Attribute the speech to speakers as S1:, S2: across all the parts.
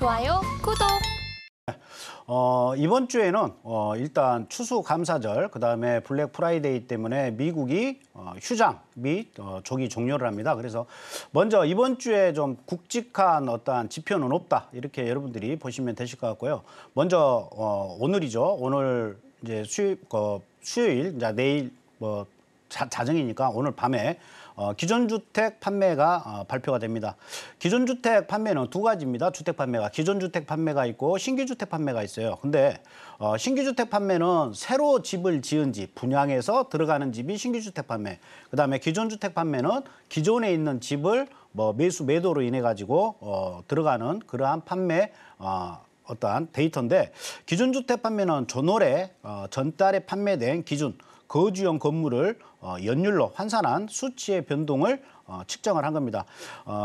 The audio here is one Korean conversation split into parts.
S1: 좋아요, 구독.
S2: 이번 주에는 일단 추수감사절, 그다음에 블랙 프라이데이 때문에 미국이 휴장 및 조기 종료를 합니다. 그래서 먼저 이번 주에 좀 굵직한 어떠한 지표는 없다, 이렇게 여러분들이 보시면 되실 것 같고요. 먼저 오늘이죠. 오늘 이제 수요일, 이제 내일 자정이니까 오늘 밤에 기존주택 판매가 발표가 됩니다. 기존주택 판매는 두 가지입니다. 주택 판매가 기존주택 판매가 있고 신규주택 판매가 있어요. 근데 신규주택 판매는 새로 집을 지은 집, 분양해서 들어가는 집이 신규주택 판매. 그다음에 기존주택 판매는 기존에 있는 집을 매도로 인해 가지고 들어가는 그러한 판매 어떠한 데이터인데, 기존주택 판매는 전월에 전달에 판매된 기준 거주용 건물을 연율로 환산한 수치의 변동을 측정을 한 겁니다.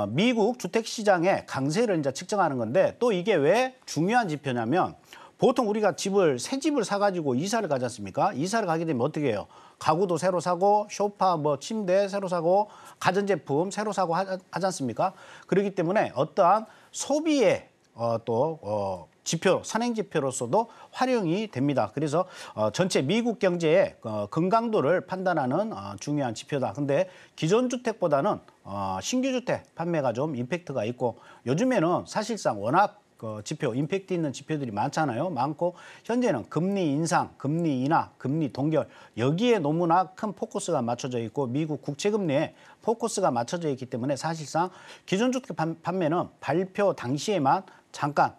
S2: 미국 주택시장의 강세를 이제 측정하는 건데, 또 이게 왜 중요한 지표냐면, 보통 우리가 새 집을 사가지고 이사를 가지 않습니까? 이사를 가게 되면 어떻게 해요? 가구도 새로 사고, 소파, 침대 새로 사고, 가전제품 새로 사고 하지 않습니까? 그렇기 때문에 어떠한 소비의 지표, 선행지표로서도 활용이 됩니다. 그래서 전체 미국 경제의 건강도를 판단하는 중요한 지표다. 근데 기존 주택보다는 신규 주택 판매가 좀 임팩트가 있고, 요즘에는 사실상 워낙 지표, 임팩트 있는 지표들이 많고, 현재는 금리 인상, 금리 인하, 금리 동결, 여기에 너무나 큰 포커스가 맞춰져 있고, 미국 국채금리에 포커스가 맞춰져 있기 때문에 사실상 기존 주택 판매는 발표 당시에만 잠깐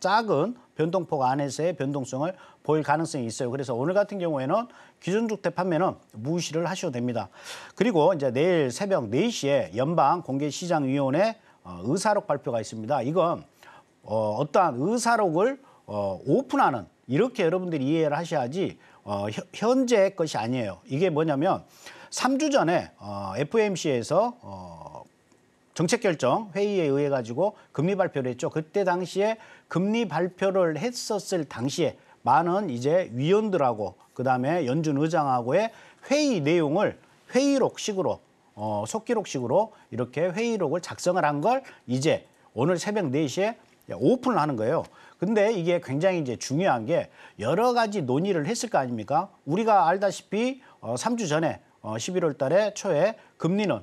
S2: 작은 변동폭 안에서의 변동성을 보일 가능성이 있어요. 그래서 오늘 같은 경우에는 기존주택 판매는 무시를 하셔도 됩니다. 그리고 이제 내일 새벽 4시에 연방공개시장위원회 의사록 발표가 있습니다. 이건 어떠한 의사록을 오픈하는, 이렇게 여러분들이 이해를 하셔야지 현재 것이 아니에요. 이게 뭐냐면 3주 전에 FOMC에서 정책결정 회의에 의해 가지고 금리 발표를 했죠. 그때 당시에 금리 발표를 했었을 당시에 많은 이제 위원들하고 그다음에 연준 의장하고의 회의 내용을 회의록식으로 속기록식으로 이렇게 회의록을 작성을 한 걸 이제 오늘 새벽 4시에 오픈을 하는 거예요. 근데 이게 굉장히 이제 중요한 게 여러 가지 논의를 했을 거 아닙니까? 우리가 알다시피 3주 전에 11월 달에 초에 금리는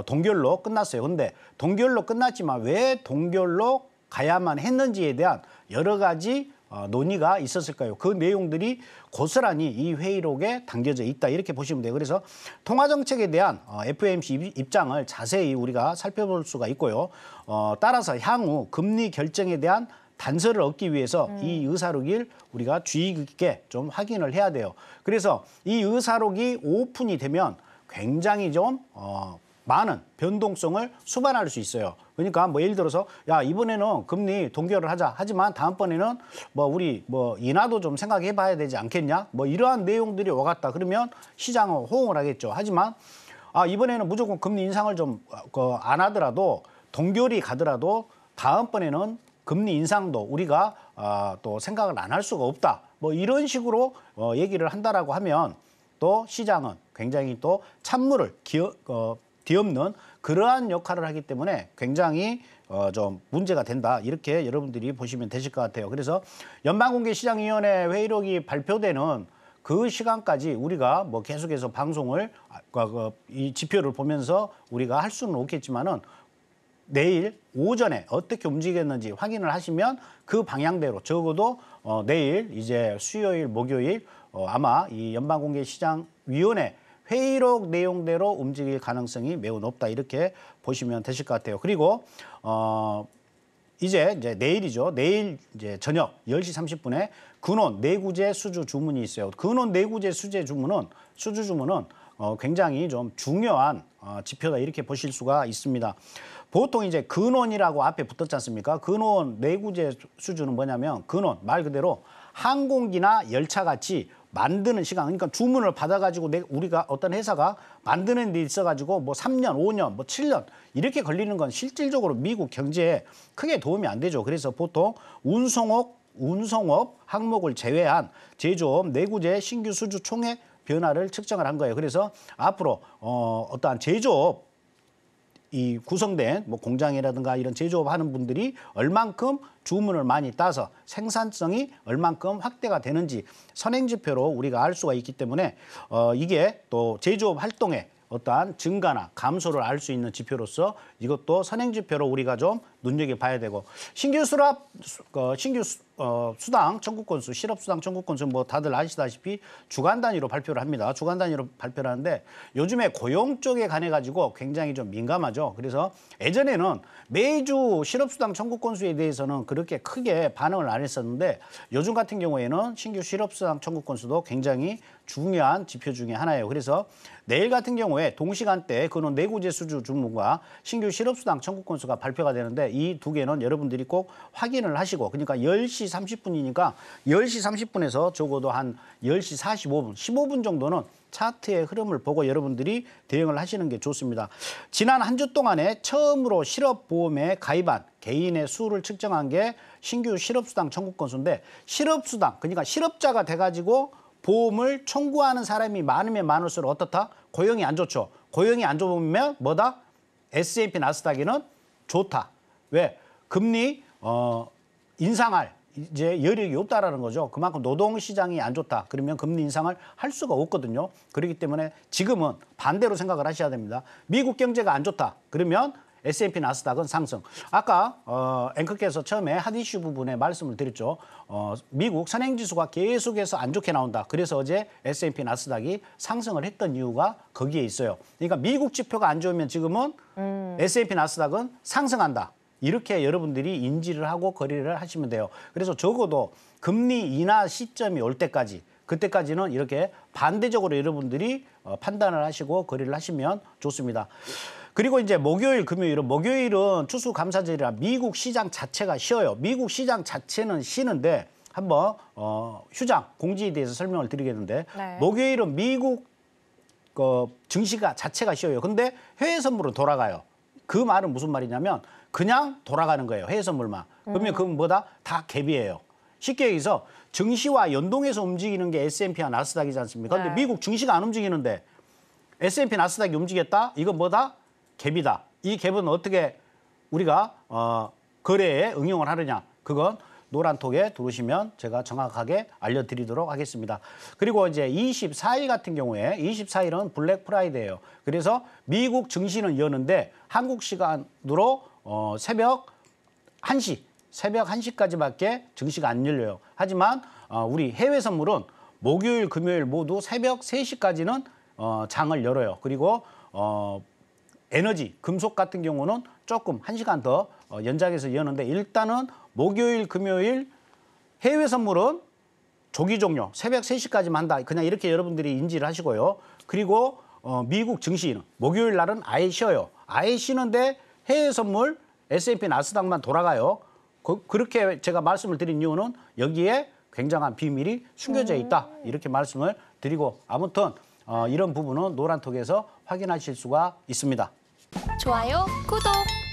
S2: 동결로 끝났어요. 근데 동결로 끝났지만 왜 동결로 가야만 했는지에 대한 여러 가지 논의가 있었을까요? 그 내용들이 고스란히 이 회의록에 담겨져 있다, 이렇게 보시면 돼요. 그래서 통화정책에 대한 FOMC 입장을 자세히 우리가 살펴볼 수가 있고요. 따라서 향후 금리 결정에 대한 단서를 얻기 위해서 이 의사록을 우리가 주의 깊게 좀 확인을 해야 돼요. 그래서 이 의사록이 오픈이 되면 굉장히 좀 많은 변동성을 수반할 수 있어요. 그러니까 예를 들어서 이번에는 금리 동결을 하자. 하지만 다음번에는 우리 인하도 좀 생각해 봐야 되지 않겠냐? 이러한 내용들이 오갔다. 그러면 시장은 호응을 하겠죠. 하지만 이번에는 무조건 금리 인상을 좀 안 하더라도, 동결이 가더라도 다음번에는 금리 인상도 우리가 또 생각을 안 할 수가 없다. 이런 식으로 얘기를 한다라고 하면 또 시장은 굉장히 또 찬물을 뒤엎는 그러한 역할을 하기 때문에 굉장히 좀 문제가 된다, 이렇게 여러분들이 보시면 되실 것 같아요. 그래서 연방공개시장위원회 회의록이 발표되는 그 시간까지 우리가 계속해서 방송을 이 지표를 보면서 우리가 할 수는 없겠지만은 내일 오전에 어떻게 움직였는지 확인을 하시면 그 방향대로, 적어도 내일 이제 수요일, 목요일 아마 이 연방공개시장위원회 회의록 내용대로 움직일 가능성이 매우 높다, 이렇게 보시면 되실 것 같아요. 그리고 이제 내일이죠. 내일 이제 저녁 10시 30분에 근원 내구재 수주 주문이 있어요. 근원 내구재 수주 주문은 굉장히 좀 중요한 지표다, 이렇게 보실 수가 있습니다. 보통 이제 근원이라고 앞에 붙었지 않습니까? 근원 내구재 수주는 뭐냐면, 근원 말 그대로 항공기나 열차 같이 만드는 시간, 그러니까 주문을 받아가지고 우리가 어떤 회사가 만드는 데 있어가지고 3년, 5년, 7년 이렇게 걸리는 건 실질적으로 미국 경제에 크게 도움이 안 되죠. 그래서 보통 운송업 항목을 제외한 제조업 내구재 신규 수주 총액 변화를 측정을 한 거예요. 그래서 앞으로 어떠한 제조업 이 구성된 뭐 공장이라든가 이런 제조업하는 분들이 얼만큼 주문을 많이 따서 생산성이 얼만큼 확대가 되는지 선행지표로 우리가 알 수가 있기 때문에 이게 또 제조업 활동에 어떠한 증가나 감소를 알 수 있는 지표로서 이것도 선행지표로 우리가 좀 눈여겨봐야 되고 신규 수당 청구 건수, 실업 수당 청구 건수 뭐 다들 아시다시피 주간 단위로 발표를 합니다. 주간 단위로 발표를 하는데 요즘에 고용 쪽에 관해 가지고 굉장히 좀 민감하죠. 그래서 예전에는 매주 실업 수당 청구 건수에 대해서는 그렇게 크게 반응을 안 했었는데 요즘 같은 경우에는 신규 실업 수당 청구 건수도 굉장히 중요한 지표 중에 하나예요. 그래서 내일 같은 경우에 동시간대에 그는 내구재수주 주문과 신규 실업수당 청구 건수가 발표가 되는데 이 두 개는 여러분들이 꼭 확인을 하시고 그러니까 10시 30분이니까 10시 30분에서 적어도 한 10시 45분, 15분 정도는 차트의 흐름을 보고 여러분들이 대응을 하시는 게 좋습니다. 지난 한 주 동안에 처음으로 실업보험에 가입한 개인의 수를 측정한 게 신규 실업수당 청구 건수인데 실업수당, 그러니까 실업자가 돼가지고 보험을 청구하는 사람이 많으면 많을수록 어떻다? 고용이 안 좋죠. 고용이 안 좋으면 뭐다? S&P 나스닥에는 좋다. 왜? 금리 인상할 이제 여력이 없다라는 거죠. 그만큼 노동시장이 안 좋다. 그러면 금리 인상을 할 수가 없거든요. 그렇기 때문에 지금은 반대로 생각을 하셔야 됩니다. 미국 경제가 안 좋다. 그러면 S&P 나스닥은 상승. 아까 앵커께서 처음에 핫 이슈 부분에 말씀을 드렸죠. 미국 선행지수가 계속해서 안 좋게 나온다. 그래서 어제 S&P 나스닥이 상승을 했던 이유가 거기에 있어요. 그러니까 미국 지표가 안 좋으면 지금은 S&P 나스닥은 상승한다. 이렇게 여러분들이 인지를 하고 거래를 하시면 돼요. 그래서 적어도 금리 인하 시점이 올 때까지 그때까지는 이렇게 반대적으로 여러분들이 판단을 하시고 거래를 하시면 좋습니다. 그리고 이제 목요일은 추수감사절이라 미국 시장 자체가 쉬어요. 미국 시장 자체는 쉬는데 한번 휴장 공지에 대해서 설명을 드리겠는데
S1: 네. 목요일은
S2: 미국 증시가 자체가 쉬어요. 근데 해외 선물은 돌아가요. 그 말은 무슨 말이냐면 그냥 돌아가는 거예요. 해외 선물만. 그러면 그건 뭐다? 다 갭이에요. 쉽게 얘기해서 증시와 연동해서 움직이는 게 S&P와 나스닥이지 않습니까? 근데
S1: 네.
S2: 미국 증시가 안 움직이는데 S&P 나스닥이 움직였다? 이건 뭐다? 갭이다. 이 갭은 어떻게 우리가 거래에 응용을 하느냐? 그건 노란톡에 들어오시면 제가 정확하게 알려드리도록 하겠습니다. 그리고 이제 24일 같은 경우에 24일은 블랙 프라이데이예요. 그래서 미국 증시는 여는데 한국 시간으로 새벽 1시까지밖에 증시가 안 열려요. 하지만 우리 해외 선물은 목요일, 금요일 모두 새벽 3시까지는 장을 열어요. 그리고 에너지, 금속 같은 경우는 조금 1시간 더 연장해서 여는데 일단은 목요일, 금요일 해외 선물은 조기 종료, 새벽 3시까지만 한다. 그냥 이렇게 여러분들이 인지를 하시고요. 그리고 미국 증시는 목요일 날은 아예 쉬어요. 아예 쉬는데 해외 선물 S&P 나스닥만 돌아가요. 그렇게 제가 말씀을 드린 이유는 여기에 굉장한 비밀이 숨겨져 있다. 이렇게 말씀을 드리고 아무튼 이런 부분은 노란톡에서 확인하실 수가 있습니다.
S1: 좋아요, 구독.